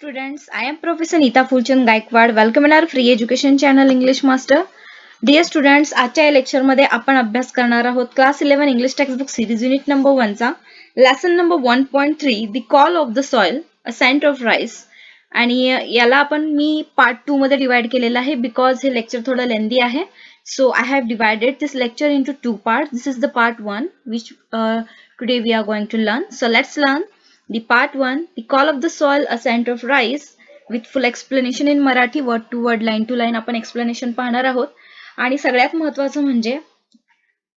Students, I am Professor Neeta Fulchand Gaikwad. Welcome in our free education channel English Master. Dear students, आजच्या या lecture मध्ये आपण अभ्यास करणार आहोत class 11 English textbook series unit number 1 चा lesson number 1.3 the call of the soil a scent of rice. आणि याला मी पार्ट 2 मध्ये डिवाइड केलेला आहे बिकॉज हे लेक्चर थोडं लेंदी आहे. So I have divided this lecture into two parts. This is the part 1 which today we are going to learn. So let's learn the part 1, the call of the soil, a scent of rice, with full explanation in Marathi, word to word, line to line आपण explanation पाहणार आहोत. आणि सगळ्यात महत्त्वाचं म्हणजे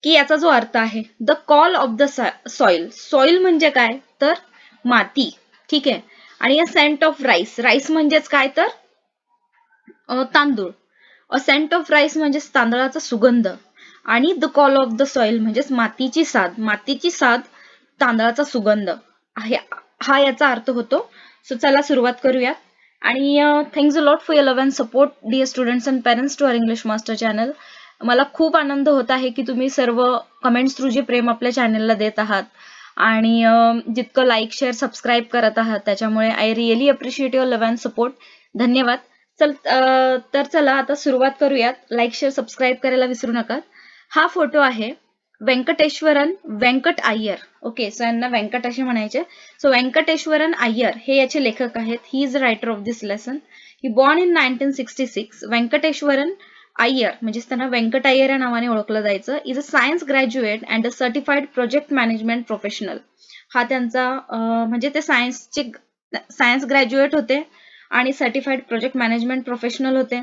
की याचा जो अर्थ आहे, the call of the soil. Soil म्हणजे काय तर माती, ठीक आहे. आणि a scent of rice, rice म्हणजेच काय तर तांदूळ. अ सेंट ऑफ राईस म्हणजे तांदळाचा सुगंध. आणि the call of the soil म्हणजेच मातीची साद, मातीची साद तांदळाचा सुगंध आहे, हा याचा अर्थ होतो. सो चला सुरुवात करूया. आणि thanks a lot for your love and support dear students and parents to our English master channel. मला खूप आनंद होत आहे की तुम्ही सर्व कमेंट्स थ्रू जे प्रेम आपल्या चॅनलला देत आहात आणि जितकं लाईक शेअर सबस्क्राईब करत आहात त्याच्यामुळे I really appreciate your love and support. धन्यवाद. तर चला आता सुरुवात करूयात. लाईक शेअर सबस्क्राईब करायला विसरू नका. हा फोटो आहे व्यंकटेश्वरन व्यंकट अय्यर. ओके, सो यांना व्यंकट असे म्हणायचे. सो व्यंकटेश्वरन अय्यर हे याचे लेखक आहेत. He is writer of this lesson. He born in 1966. Venkateshwaran Iyer म्हणजे त्यांना व्यंकट अय्यर या नावाने ओळखलं जायचं. Is a science graduate and a certified project management professional. हा त्यांचा म्हणजे ते सायन्स ग्रॅज्युएट होते आणि सर्टिफाईड प्रोजेक्ट मॅनेजमेंट प्रोफेशनल होते.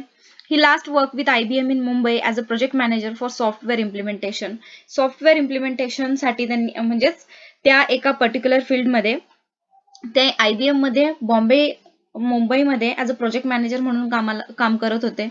He last work with IBM in Mumbai as a project manager for software implementation. Software implementation साठी त्यांनी म्हणजेच त्या एका पर्टिक्युलर फील्डमध्ये ते IBM मध्ये मुंबईमध्ये ॲज अ प्रोजेक्ट मॅनेजर म्हणून काम करत होते.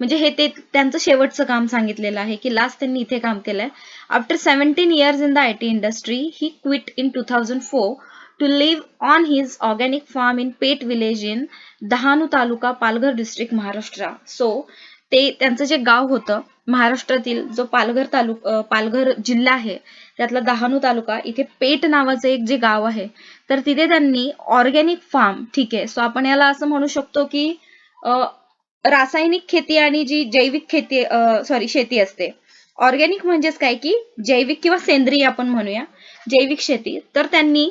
म्हणजे हे ते त्यांचं शेवटचं काम सांगितलेलं आहे की लास्ट त्यांनी इथे काम केलंय. After 17 years in the IT industry, he quit in 2004 to live on his organic farm in Pet village in Dahanu taluka, Palghar district, Maharashtra. So ते त्यांचं जे गाव होतं महाराष्ट्रातील जो पालघर जिल्हा आहे त्यातला डहाणू तालुका, इथे पेट नावाचं एक जे गाव आहे तर तिथे त्यांनी ऑर्गॅनिक फार्म, ठीक आहे. सो आपण याला असं म्हणू शकतो की रासायनिक खेती आणि जी जैविक शेती असते. ऑर्गॅनिक म्हणजेच काय की जैविक किंवा सेंद्रिय आपण म्हणूया, जैविक शेती. तर त्यांनी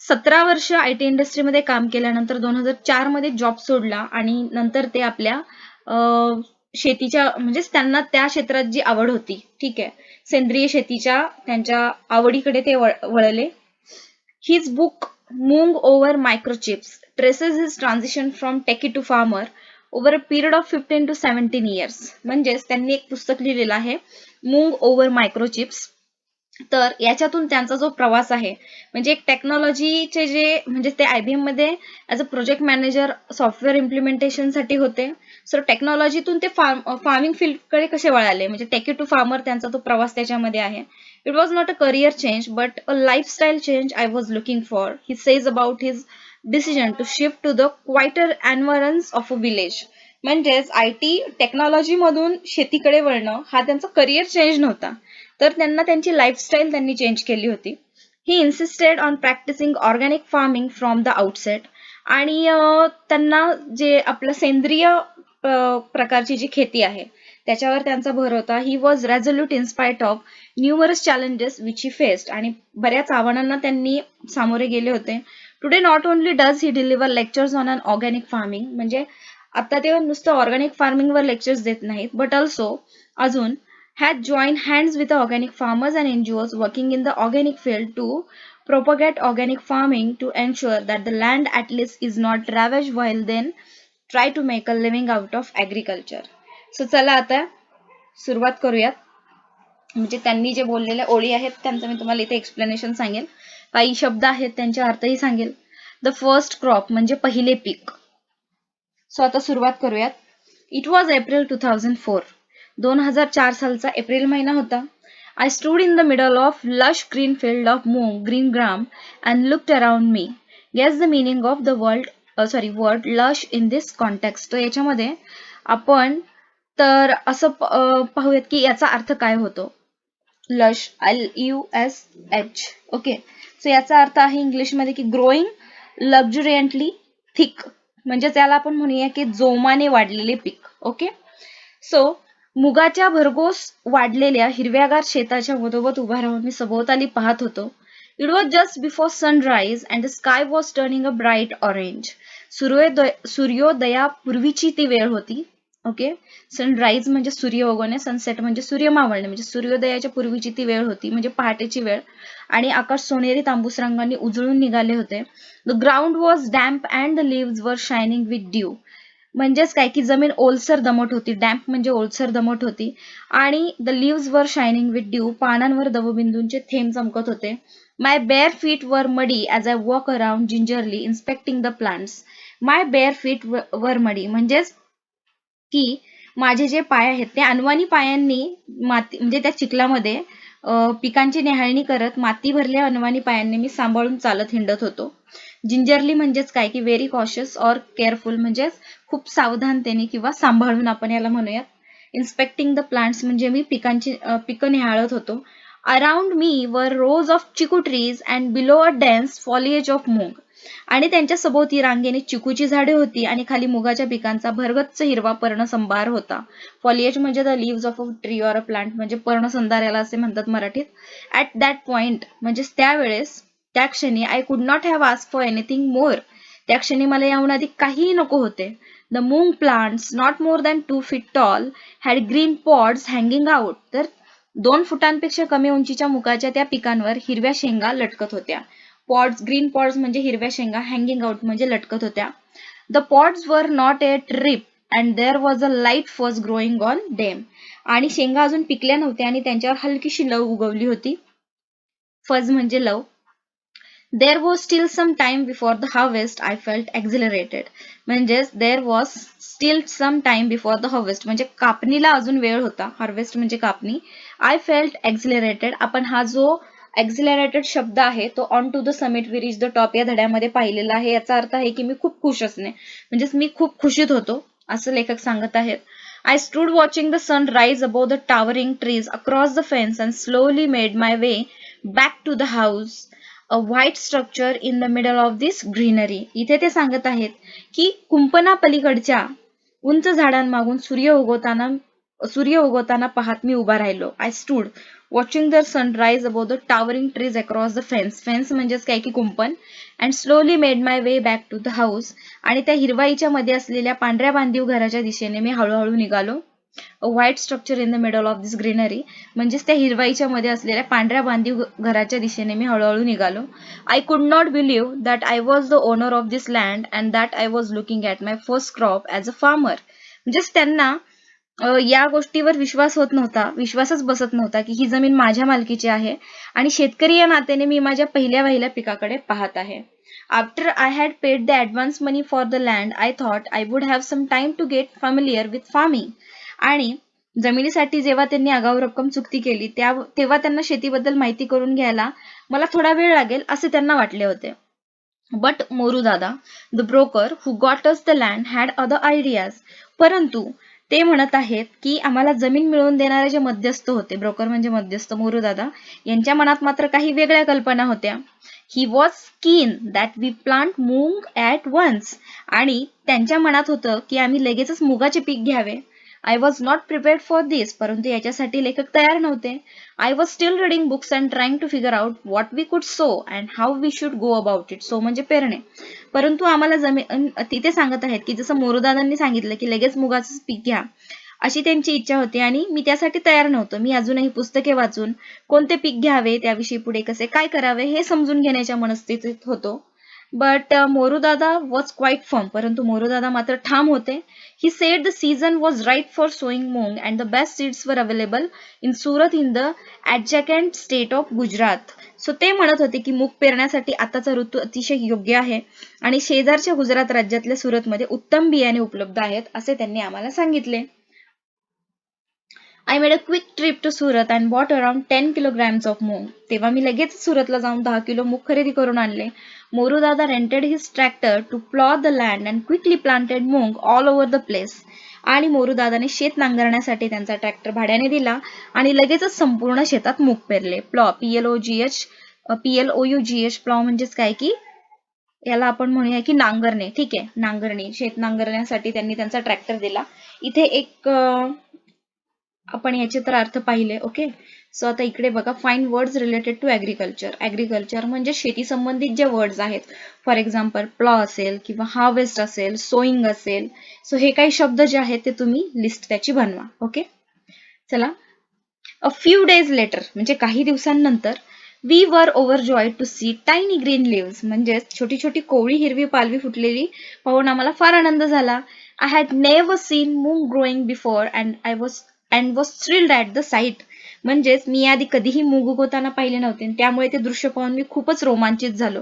17 वर्ष IT इंडस्ट्रीमध्ये काम केल्यानंतर 2004 मध्ये जॉब सोडला आणि नंतर ते आपल्या शेतीच्या म्हणजेच त्यांना त्या क्षेत्रात जी आवड होती, ठीक आहे, सेंद्रिय शेतीच्या त्यांच्या आवडीकडे ते वळले. His book moong over microchips traces his transition from techie to farmer over a period of 15 to 17 years. म्हणजेच त्यांनी एक पुस्तक लिहिलेलं आहे मूंग ओव्हर मायक्रोचिप्स. तर याच्यातून त्यांचा जो प्रवास आहे म्हणजे एक टेक्नॉलॉजीचे जे म्हणजे ते IBM मध्ये as a project manager software implementation साठी होते. सो टेक्नॉलॉजीतून ते फार्मिंग फील्डकडे कसे वळाले म्हणजे टेकी टू फार्मर त्यांचा तो प्रवास त्याच्यामध्ये आहे. It was not a career change but a lifestyle change I was looking for. He says about his decision to shift to the quieter environs of a village. म्हणजेच IT technology मधून शेतीकडे वळणं हा त्यांचा करिअर चेंज नव्हता, तर त्यांना त्यांची लाईफस्टाईल त्यांनी चेंज केली होती. He insisted on practising organic farming from the outset. आणि त्यांना जे आपलं सेंद्रिय प्रकारची जी खेती आहे त्याच्यावर त्यांचा भर होता. He was resolute in spite of numerous challenges which he faced. आणि बऱ्याच आव्हानांना त्यांनी सामोरे गेले होते. Today not only does he deliver lectures on an organic farming, म्हणजे आता ते नुसतं ऑर्गॅनिक फार्मिंगवर लेक्चर्स देत नाहीत बट ऑल्सो अजून had joined hands with the organic farmers and NGOs working in the organic field to propagate organic farming to ensure that the land at least is not ravaged while then try to make a living out of agriculture. So चला आता सुरुवात करूयात. म्हणजे त्यांनी जे बोललेल्या ओळी आहेत त्यांचं मी तुम्हाला इथे एक्सप्लेनेशन सांगेल, काही शब्द आहेत त्यांचे अर्थही सांगेल. द फर्स्ट क्रॉप म्हणजे पहिले पीक. सो आता सुरुवात करूयात. It was April 2004. 2004 सालचा एप्रिल महिना होता. I stood in the middle of lush green field of green gram and looked around me. Guess the meaning of the word lush in this context. तर याच्यामध्ये आपण तर असं पाहूयात की याचा अर्थ काय होतो. Lush, LUSH. ओके, सो याचा अर्थ आहे इंग्लिशमध्ये की ग्रोईंग लक्झुरियंटली थिक, म्हणजे त्याला आपण म्हणूया की जोमाने वाढलेले पीक. ओके, सो मुगाच्या भरघोस वाढलेल्या हिरव्यागार शेताच्या मधोमध उभा राहून मी सभोवताली पाहत होतो. It was just before sunrise and the sky was turning a bright orange. सूर्योदयापूर्वीची ती वेळ होती. ओके, सनराईज म्हणजे सूर्य उगवणे, सनसेट म्हणजे सूर्य मावळणे, म्हणजे सूर्योदयाच्या पूर्वीची ती वेळ होती, म्हणजे पहाटेची वेळ. आणि आकाश सोनेरी तांबूस रंगाने उजळून निघाले होते. The ground was damp and the leaves were shining with dew. म्हणजेच काय की जमीन ओलसर दमट होती. डॅम्प म्हणजे ओलसर दमट होती. आणि the leaves were shining with due, पानांवर दवबिंदूंचे थेंब चमकत होते. माय bare feet were muddy as I walk around gingerly inspecting the plants. My bare feet were muddy म्हणजेच की माझे जे पाय आहेत ते अनवाणी पायांनी माती म्हणजे त्या चिखलामध्ये पिकांची न्याहाळणी करत माती भरल्या अनवाणी पायांनी मी सांभाळून चालत हिंडत होतो. जिंजरली म्हणजेच काय की व्हेरी कॉशियस ऑर केअरफुल, म्हणजेच खूप सावधानतेने किंवा सांभाळून आपण याला म्हणूयात. इन्स्पेक्टिंग द प्लांट्स म्हणजे मी पिकं निहाळत होतो. Around me were rows of chikoo trees and below a dense foliage of moong. आणि त्यांच्या सभोवती रांगेने चिकूची झाडे होती आणि खाली मुगाच्या पिकांचा भरगच्च हिरवा पर्णसंभार होता. फॉलिएज म्हणजे the leaves of a tree or a plant, म्हणजे पर्णसंधार याला असे म्हणतात मराठीत. ऍट दॅट पॉइंट म्हणजे त्यावेळेस, त्या क्षणी, I could not have asked for anything more. त्या क्षणी मला याहून अधिक काहीही नको होते. The moong plants not more than 2 feet tall had green pods hanging out. तर 2 फुटांपेक्षा कमी उंचीच्या मुगाच्या त्या पिकांवर हिरव्या शेंगा लटकत होत्या. पॉड्स, ग्रीन पॉड्स म्हणजे हिरव्या शेंगा, हँगिंग आउट म्हणजे लटकत होत्या. The pods were not yet ripe and there was a light fuzz growing on them. आणि शेंगा अजून पिकल्या नव्हत्या आणि त्यांच्यावर हलकीशी लव उगवली होती. फज म्हणजे लव. There was still some time before the harvest I felt exhilarated. म्हणजेच there was still some time before the harvest म्हणजे कापणीला अजून वेळ होता. हार्वेस्ट म्हणजे कापणी. आय फेल्ट एक्झिलरेटेड, आपण हा जो एक्झिलरेटेड शब्द आहे तो on to the summit we reach the top या धड्यामध्ये पाहिलेला आहे. याचा अर्थ आहे की मी खूप खुश असणे, म्हणजेच मी खूप खुशीत होतो, असं लेखक सांगत आहेत. I stood watching the sun rise above the towering trees across the fence and slowly made my way back to the house, a white structure in the middle of this greenery. इथे ते सांगत आहेत की कुंपणा पलीकडच्या उंच झाडांमागून सूर्य उगवताना पाहत मी उभा राहिलो. I stood watching the sunrise above the towering trees across the fence. Fence म्हणजेच काय की कुंपण. And slowly made my way back to the house. आणि त्या हिरवाईच्या मध्ये असलेल्या पांढऱ्या बांधीव घराच्या दिशेने मी हळूहळू निघालो. A white structure in the middle of this greenery, म्हणजेच त्या हिरवाईच्या मध्ये असलेल्या पांढऱ्या बांधीव घराच्या दिशेने मी हळूहळू निघालो. I could not believe that I was the owner of this land and that I was looking at my first crop as a farmer. म्हणजेच त्यांना या गोष्टीवर विश्वासच बसत नव्हता की ही जमीन माझ्या मालकीची आहे आणि शेतकरी या नात्याने मी माझ्या पहिल्या पिकाकडे पाहत आहे. After I had paid the advance money for the land I thought I would have some time to get familiar with farming. आणि जमिनीसाठी जेव्हा त्यांनी आगाऊ रक्कम चुकती केली तेव्हा त्यांना शेतीबद्दल माहिती करून घ्यायला मला थोडा वेळ लागेल असे त्यांना वाटले होते. बट मोरू दादा, the broker who got us the land had other ideas. परंतु ते म्हणत आहेत की आम्हाला जमीन मिळवून देणारे जे मध्यस्थ होते, ब्रोकर म्हणजे मध्यस्थ, मोरू दादा यांच्या मनात मात्र काही वेगळ्या कल्पना होत्या. He was keen that we plant moong at once. आणि त्यांच्या मनात होतं की आम्ही लगेचच मुगाचे पीक घ्यावे. I was not prepared for this, परंतु याच्यासाठी लेखक तयार नव्हते. I was still reading books and trying to figure out what we could sow and how we should go about it. Sow म्हणजे पेरणे. परंतु आम्हाला जमीन तिथे सांगत आहेत की जसं मोरूदादांनी सांगितलं की लगेच मुगाचं पीक घ्या, अशी त्यांची इच्छा होती आणि मी त्यासाठी तयार नव्हतो. मी अजूनही पुस्तके वाचून कोणते पीक घ्यावे, त्याविषयी पुढे कसे काय करावे हे समजून घेण्याच्या मनस्थितीत होतो. But Morudada was quite firm, परंतु मोरूदादा मात्र ठाम होते. He said the season was right for sowing moong and the best seeds were available in Surat in the adjacent state of Gujarat. So ते म्हणत होते की मूग पेरण्यासाठी आताचा ऋतू अतिशय योग्य आहे आणि शेजारच्या गुजरात राज्यातल्या सुरतमध्ये उत्तम बियाणे उपलब्ध आहेत असे त्यांनी आम्हाला सांगितले. I made a quick trip to Surat and bought around 10 kilograms of moong. तेव्हा मी लगेच सुरतला जाऊन 10 किलो मूग खरेदी करून आणले. Morudada rented his tractor to plough the land and quickly planted moong all over the place. आणि मोरूदादाने शेत नांगरण्यासाठी त्यांचा ट्रॅक्टर भाड्याने दिला आणि लगेचच संपूर्ण शेतात मूग पेरले. प्लॉ, PLOUGH, प्लॉ म्हणजेच काय की याला आपण म्हणूया की नांगरणे. ठीक आहे, नांगरणी, शेत नांगरण्यासाठी त्यांनी त्यांचा ट्रॅक्टर दिला. इथे एक आपण याचे तर अर्थ पाहिले. ओके, सो आता इकडे बघा, find words related to agriculture. Agriculture म्हणजे शेती संबंधित जे वर्ड्स आहेत, फॉर एक्झाम्पल प्लॉ असेल किंवा हार्वेस्ट असेल, सोईंग असेल. सो हे काही शब्द जे आहेत ते तुम्ही लिस्ट त्याची बनवा. ओके, चला. अ फ्यू डेज लेटर म्हणजे काही दिवसांनंतर, we were overjoyed to see tiny green leaves म्हणजे छोटी छोटी कोवळी हिरवी पालवी फुटलेली पाहून आम्हाला फार आनंद झाला. आय हॅड नेव्हर सीन मूग growing before and was thrilled at the site. म्हणजेच मी आधी कधीही मूग उगवताना पाहिले नव्हते, त्यामुळे ते दृश्य पाहून मी खूपच रोमांचित झालो.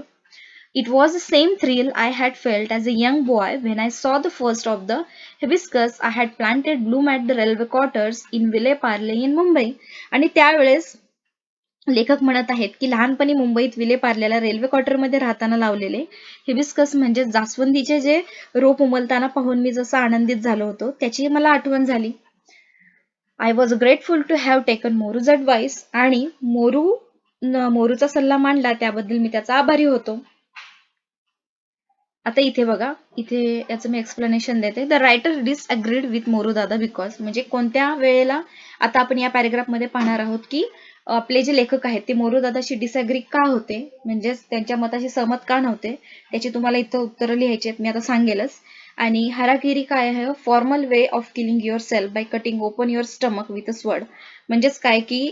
It was the same thrill I had felt as a young boy when I saw the first of the hibiscus I had planted bloom at the railway quarters in Ville Parle in Mumbai. आणि त्यावेळेस लेखक म्हणत आहेत की लहानपणी मुंबईत विले पार्लेला railway क्वार्टरमध्ये राहताना लावलेले हिबिस्कस म्हणजे जास्वंदीचे जे रोप उमलताना पाहून मी जसं आनंदित झालो होतो त्याची मला आठवण झाली. I was grateful to have taken Moru's advice. आणि मोरूचा सल्ला मांडला त्याबद्दल मी त्याचा आभारी होतो. आता इथे बघा, इथे याचं मी एक्सप्लेनेशन देते. The writer disagreed with Moru दादा बिकॉज म्हणजे कोणत्या वेळेला, आता आपण या पॅरेग्राफमध्ये पाहणार आहोत की आपले जे लेखक आहेत ते मोरू दादाशी डिसअग्री का होते, म्हणजेच त्यांच्या मताशी सहमत का नव्हते, त्याची तुम्हाला इथं उत्तरं लिहायची आहेत, मी आता सांगेलच. आणि हराकिरी काय आहे, formal way of killing your self by cutting open your stomach with a sword. म्हणजेच काय की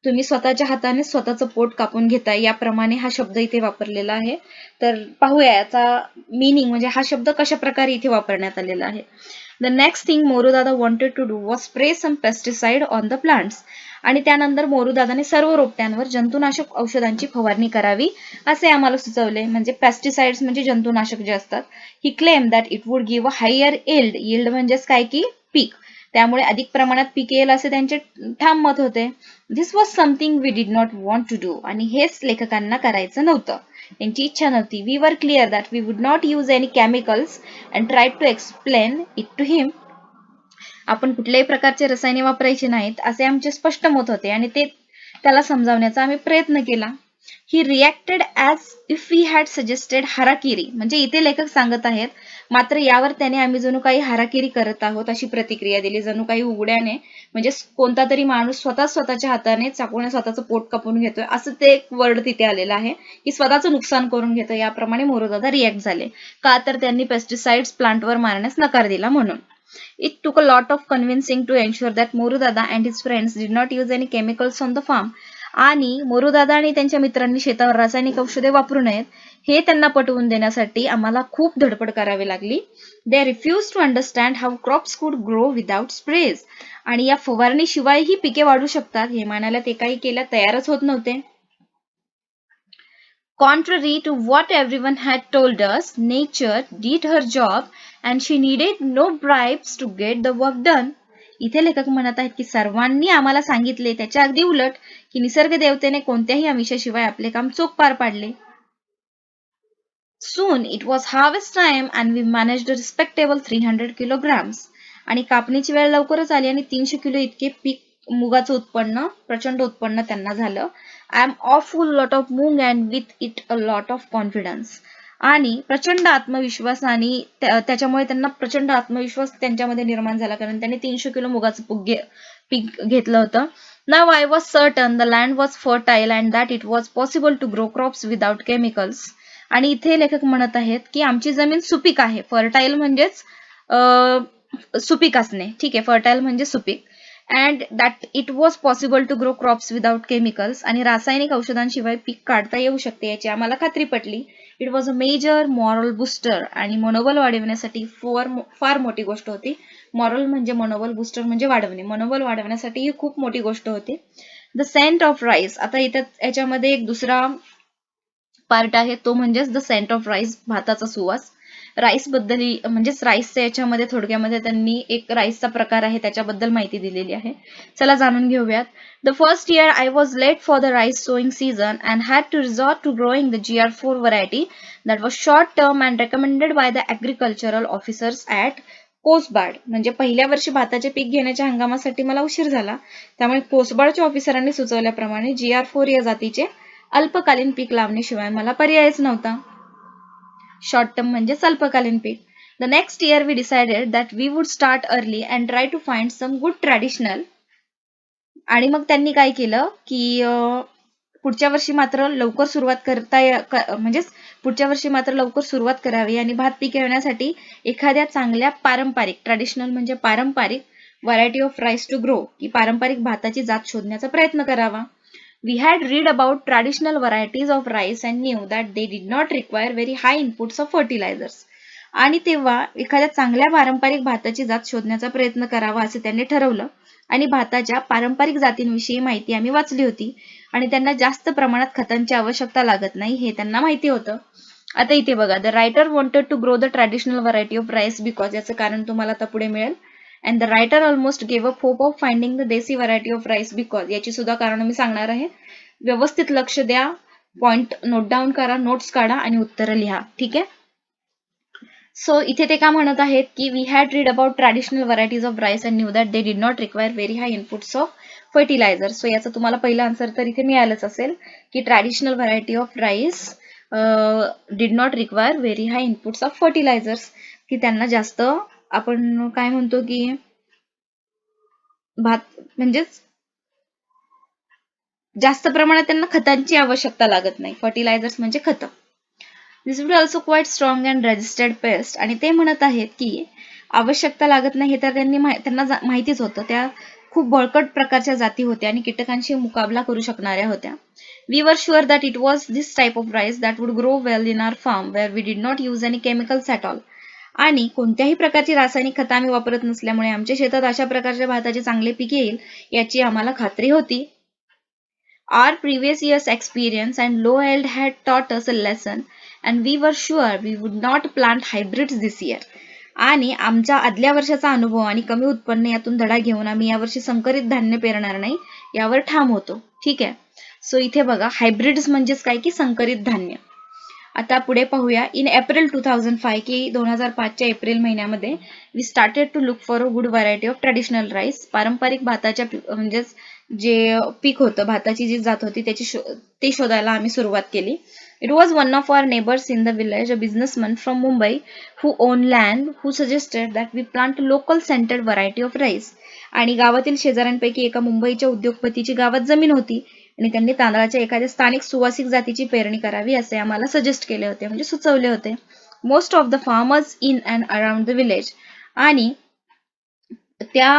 तुम्ही स्वतःच्या हाताने स्वतःचं पोट कापून घेताय, याप्रमाणे हा शब्द इथे वापरलेला आहे. तर पाहूया याचा मीनिंग, म्हणजे हा शब्द कशा प्रकारे इथे वापरण्यात आलेला आहे. The next thing Morudada wanted to do was spray some pesticide on the plants. आणि त्यानंतर मोरूदादाने सर्व रोपट्यांवर जंतुनाशक औषधांची फवारणी करावी असे आम्हाला सुचवले. म्हणजे पेस्टिसाइड्स म्हणजे जंतुनाशक जे असतात. He claimed that it would give a higher yield. Yield म्हणजेच काय की पीक, त्यामुळे अधिक प्रमाणात पीक येईल असे त्यांचे ठाम मत होते. This was something we did not want to do. आणि हेच लेखकांना करायचं नव्हतं, त्यांची इच्छा नव्हती. We were clear that we would not use any chemicals and try to explain it to him. आपण कुठल्याही प्रकारचे रसायने वापरायची नाहीत असे आमचे स्पष्ट मत होते आणि ते त्याला समजावण्याचा आम्ही प्रयत्न केला. He reacted as if we had suggested harakiri. म्हणजे इथे लेखक सांगत आहेत, मात्र यावर त्याने आम्ही जणू काही हाराकिरी करत आहोत अशी प्रतिक्रिया दिली. जणू काही उघड्याने, म्हणजे कोणता तरी माणूस स्वतःच्या हाताने चाकूने स्वतःचं पोट कापून घेतोय असं ते एक वर्ड तिथे आलेलं आहे की स्वतःचं नुकसान करून घेतोय. याप्रमाणे मोरूदादा रिॲक्ट झाले. का तर त्यांनी पेस्टिसाइड्स प्लांटवर मारण्यास नकार दिला म्हणून. It took a lot of convincing to ensure that Morudada and his friends did not use any chemicals on the farm. आणि मोरूदादा आणि त्यांच्या मित्रांनी शेतावर रासायनिक औषधे वापरू नयेत हे त्यांना पटवून देण्यासाठी आम्हाला खूप धडपड करावी लागली. They refused to understand how crops could grow without sprays. आणि या फवारणीशिवाय ही पिके वाढू शकतात हे मानायला ते काही केल्या तयारच होत नव्हते. Contrary to what everyone had told us, nature did her job and she needed no bribes to get the work done. इथे लेखक म्हणत आहेत की सर्वांनी आम्हाला सांगितले त्याच्या अगदी उलट की निसर्ग देवतेने कोणत्याही आमिषाशिवाय आपले काम चोख पार पाडले. Soon it was harvest time and we managed a respectable 300 kilograms. आणि कापणीची वेळ लवकरच आली आणि 300 किलो इतके पीक मुगाचं उत्पन्न, प्रचंड उत्पन्न त्यांना झालं. I am awful lot of moong and with it a lot of confidence. आणि प्रचंड आत्मविश्वास, आणि त्याच्यामुळे त्यांना प्रचंड आत्मविश्वास त्यांच्यामध्ये निर्माण झाला, कारण त्यांनी 300 किलो मुगाचं पीक घेतलं होतं. Now I was certain the land was fertile and that it was possible to grow crops without chemicals. आणि इथे लेखक म्हणत आहेत की आमची जमीन सुपीक आहे. फर्टाईल म्हणजेच सुपीक असणे. ठीक आहे, फर्टाईल म्हणजे सुपीक. And that it was possible to grow crops without chemicals. आणि रासायनिक औषधांशिवाय पीक काढता येऊ शकते याची आम्हाला खात्री पटली. It was a major morale booster. आणि मनोबल वाढवण्यासाठी फार मोठी गोष्ट होती. मॉरल म्हणजे मनोबल, बुस्टर म्हणजे वाढवणे. मनोबल वाढवण्यासाठी ही खूप मोठी गोष्ट होती. The scent of rice. आता इथे याच्यामध्ये एक दुसरा पार्ट आहे, तो म्हणजेच द सेंट ऑफ राईस, भाताचा सुवास. राईस बद्दल म्हणजेच राईसच्या याच्यामध्ये थोडक्यामध्ये त्यांनी एक राईसचा प्रकार आहे त्याच्याबद्दल माहिती दिलेली आहे. चला जाणून घेऊयात. The first year I was late for the rice sowing season and had to resort to growing the GR4 variety that was short term and recommended by the agricultural officers at Kosbad. म्हणजे पहिल्या वर्षी भाताचे पीक घेण्याच्या हंगामासाठी मला उशीर झाला, त्यामुळे कोसबाडच्या ऑफिसरांनी सुचवल्याप्रमाणे GR4 या जातीचे अल्पकालीन पीक लावण्याशिवाय मला पर्यायच नव्हता. शॉर्ट टर्म म्हणजे अल्पकालीन पीक. The next year we decided that we would start early and try to find some good traditional. आणि मग त्यांनी काय केलं की पुढच्या वर्षी मात्र लवकर सुरुवात पुढच्या वर्षी मात्र लवकर सुरुवात करावी आणि भात पिकवण्यासाठी एखाद्या चांगल्या पारंपरिक, ट्रॅडिशनल म्हणजे पारंपरिक variety of rice to grow, की पारंपरिक भाताची जात शोधण्याचा प्रयत्न करावा. We had read about traditional varieties of rice and knew that they did not require very high inputs of fertilizers. आणि तेव्हा एखाद्या चांगल्या पारंपरिक भाताची जात शोधण्याचा प्रयत्न करावा असे त्यांनी ठरवलं. आणि भाताच्या पारंपरिक जातींविषयी माहिती आम्ही वाचली होती आणि त्यांना जास्त प्रमाणात खतांची आवश्यकता लागत नाही हे त्यांना माहिती होतं. आता इथे बघा, the writer wanted to grow the traditional variety of rice because, याचं कारण तुम्हाला आता पुढे मिळेल. And the writer almost gave up hope of finding the desi variety of rice because, याची सुद्धा कारण मी सांगणार आहे. व्यवस्थित लक्ष द्या, पॉइंट नोट डाऊन करा, नोट्स काढा आणि उत्तर लिहा. ठीक आहे. सो इथे ते काय म्हणत आहेत की we had read about traditional varieties of rice and knew that they did not require very high inputs of fertilizer. So याचं तुम्हाला पहिलं आन्सर तर इथे मिळालंच असेल की traditional variety of rice did not require very high inputs of fertilizers, की त्यांना जास्त आपण काय म्हणतो की भात म्हणजेच जास्त प्रमाणात त्यांना खतांची आवश्यकता लागत नाही. फर्टिलायझर्स म्हणजे खतं. This would also quite strong and resisted pest. आणि ते म्हणत आहेत की आवश्यकता लागत नाही हे तर त्यांना माहितीच होतं. त्या खूप बळकट प्रकारच्या जाती होत्या आणि कीटकांशी मुकाबला करू शकणाऱ्या होत्या. We were sure that it was this type of rice that would grow well in our farm where we did not use any chemicals at all. आणि कोणत्याही प्रकारची रासायनिक खतं आम्ही वापरत नसल्यामुळे आमच्या शेतात अशा प्रकारच्या भाताचे चांगले पीक येईल याची आम्हाला खात्री होती. Our previous year's experience and low yield had taught us a lesson and we were sure we would not plant hybrids this year. आणि आमच्या आदल्या वर्षाचा अनुभव आणि कमी उत्पन्न यातून धडा घेऊन आम्ही यावर्षी संकरित धान्य पेरणार नाही यावर ठाम होतो. ठीक आहे. सो इथे बघा, हायब्रिड्स म्हणजेच काय की संकरित धान्य. आता पुढे पाहूया. इन एप्रिल 2005 की 2005च्या एप्रिल महिन्यामध्ये we started to look for a good variety of traditional rice. पारंपरिक भाताच्या म्हणजेच जे पीक होतं, भाताची जी जात होती ते शोधायला आम्ही सुरुवात केली. It was one of our neighbours in the village, a businessman from Mumbai who own land who suggested that we plant local scented variety of rice. आणि गावातील शेजाऱ्यांपैकी एका मुंबईच्या उद्योगपतीची गावात जमीन होती आणि त्यांनी तांदळाच्या एखाद्या स्थानिक सुवासिक जातीची पेरणी करावी असे आम्हाला सजेस्ट केले होते, म्हणजे सुचवले होते. Most of the farmers in and around the village. आणि त्या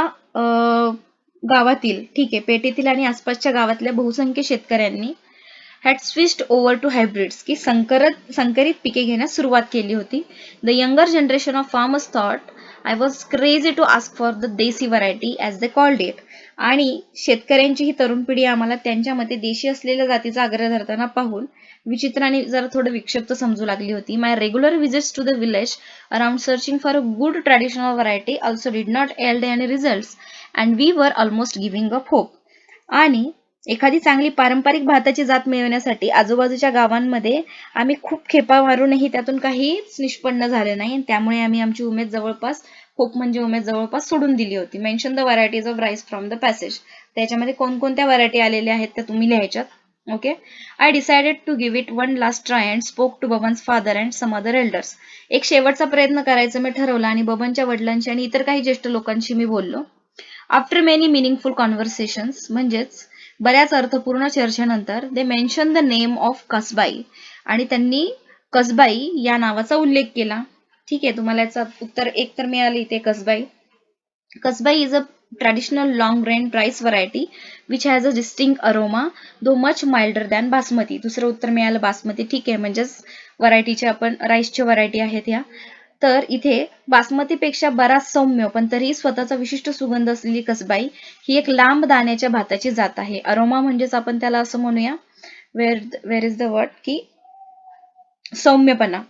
गावातील, ठीक आहे, पेठेतील आणि आसपासच्या गावातल्या बहुसंख्य शेतकऱ्यांनी had switched over to hybrids, की संकरित पिके घेण्यास सुरुवात केली होती. The younger generation of farmers thought I was crazy to ask for the desi variety as they called it. आणि शेतकऱ्यांची ही तरुण पिढी आम्हाला त्यांच्या मते देशी असलेल्या जातीचा आग्रह धरताना पाहून विचित्र आणि जरा थोडं विक्षिप्त समजू लागली होती. My regular visits to the village around searching for a good traditional variety also did not yield any results and we were almost giving up hope. आणि एखादी चांगली पारंपरिक भाताची जात मिळवण्यासाठी आजूबाजूच्या गावांमध्ये आम्ही खूप खेपा मारूनही त्यातून काहीच निष्पन्न झाले नाही. त्यामुळे आम्ही आमची उमेद जवळपास सोडून दिली होती. Mention the varieties of rice from the passage. त्याच्यामध्ये कोणकोणत्या व्हरायटी आलेल्या आहेत त्या तुम्ही लिहायच्यात. Okay. I decided to give it one last try and spoke to Baban's father and some other elders. एक शेवटचा प्रयत्न करायचं मी ठरवलं आणि बबनच्या वडिलांशी आणि इतर काही ज्येष्ठ लोकांशी मी बोललो. आफ्टर मेनी मिनिंगफुल कॉन्व्हर्सेशन्स, म्हणजेच बऱ्याच अर्थपूर्ण चर्चेनंतर, दे मेन्शन द नेम ऑफ कसबाई. आणि त्यांनी कसबाई या नावाचा उल्लेख केला. ठीक आहे. तुम्हाला याचं उत्तर एक तर मिळालं इथे, Kasbai. Kasbai is a traditional long grain rice variety which has a distinct aroma though much milder than basmati. दुसरं उत्तर मिळालं बासमती. ठीक आहे. म्हणजेच व्हरायटीच्या आपण राईसच्या व्हरायटी आहेत ह्या. तर इथे बासमतीपेक्षा बराच सौम्य पण तरीही स्वतःचा विशिष्ट सुगंध असलेली कसबाई ही एक लांब दाण्याच्या भाताची जात आहे. अरोमा म्हणजेच आपण त्याला असं म्हणूया, वेर इज द वर्ड, की सौम्यपणा.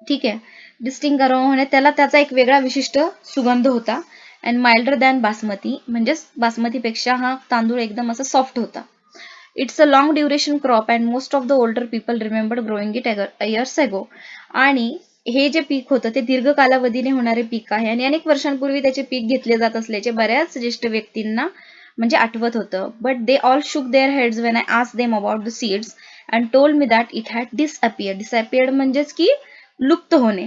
ठीक आहे. डिस्टिंक्ट अरोमा म्हणजे त्याचा एक वेगळा विशिष्ट सुगंध होता. अँड माइल्डर दॅन बासमती म्हणजेच बासमतीपेक्षा हा तांदूळ एकदम असा सॉफ्ट होता. It's a long duration crop and most of the older people remember growing it years ago. आणि हे जे पीक होतं ते दीर्घ कालावधीने होणारे पीक आहे आणि अनेक वर्षांपूर्वी त्याचे पीक घेतले जात असल्याचे बऱ्याच ज्येष्ठ व्यक्तींना म्हणजे आठवत होतं. But they all shook their heads when I asked them about the seeds and told me that it had disappeared म्हणजेच की लुप्त होणे.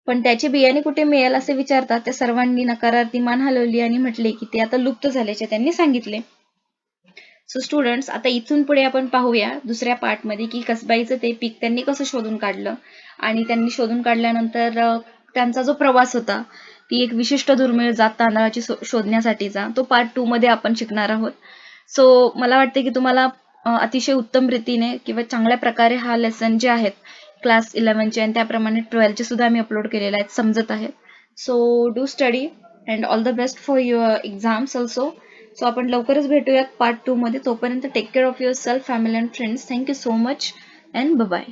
पण त्याचे बियाणे कुठे मिळेल असे विचारतात त्या सर्वांनी नकारार्थी मान हलवली आणि म्हटले की ते आता लुप्त झाल्याचे त्यांनी सांगितले. सो स्टुडंट्स, आता इथून पुढे आपण पाहूया दुसऱ्या पार्टमध्ये की कसबाईचं ते पीक त्यांनी कसं शोधून काढलं आणि त्यांनी शोधून काढल्यानंतर त्यांचा जो प्रवास होता, ती एक विशिष्ट दुर्मिळ जात तांदळाची शोधण्यासाठीचा, तो पार्ट 2 मध्ये आपण शिकणार आहोत. सो मला वाटते की तुम्हाला अतिशय उत्तम रीतीने किंवा चांगल्या प्रकारे हा लेसन जे आहेत क्लास 11चे आणि त्याप्रमाणे 12चे सुद्धा आम्ही अपलोड केलेले आहेत समजत आहेत. So do study and all the best for your exams also. सो आपण लवकरच भेटूयात पार्ट 2 मध्ये. तोपर्यंत take care of your self, family and friends. Thank you so much and bye.